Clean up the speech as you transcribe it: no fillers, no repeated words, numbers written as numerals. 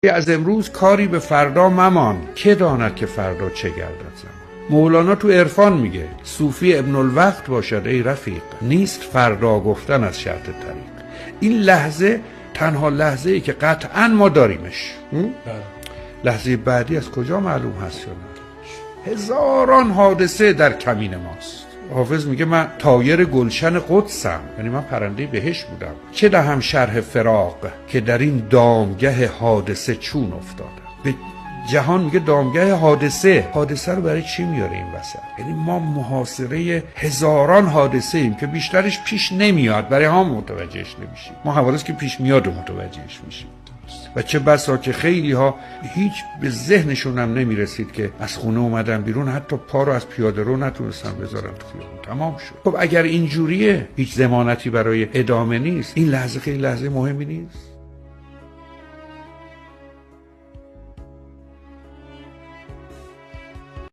از امروز کاری به فردا ممان، که داند که فردا چه گردد زمان. مولانا تو عرفان میگه صوفی ابن الوقت باشد ای رفیق، نیست فردا گفتن از شرط طریق. این لحظه تنها لحظه ای که قطعا ما داریمش. لحظه بعدی از کجا معلوم هست یا نه؟ هزاران حادثه در کمین ماست. حافظ میگه من طایر گلشن قدسم، یعنی من پرنده بهشت بودم. چه دهم شرح فراق که در این دامگه حادثه چون افتادم. به جهان میگه دامگه حادثه رو برای چی میاره این وسط؟ یعنی ما محاصره هزاران حادثه ایم که بیشترش پیش نمیاد، برای هم متوجهش نمیشیم. ما حوادث که پیش میاد و متوجهش میشیم. و چه بسا که خیلی ها هیچ به ذهنشون هم نمیرسید که از خونه اومدن بیرون، حتی پا رو از پیاده رو نتونستن بذارن تو خیابون، تمام شد. خب اگر اینجوریه هیچ ضمانتی برای ادامه نیست، این لحظه خیلی لحظه مهمی نیست؟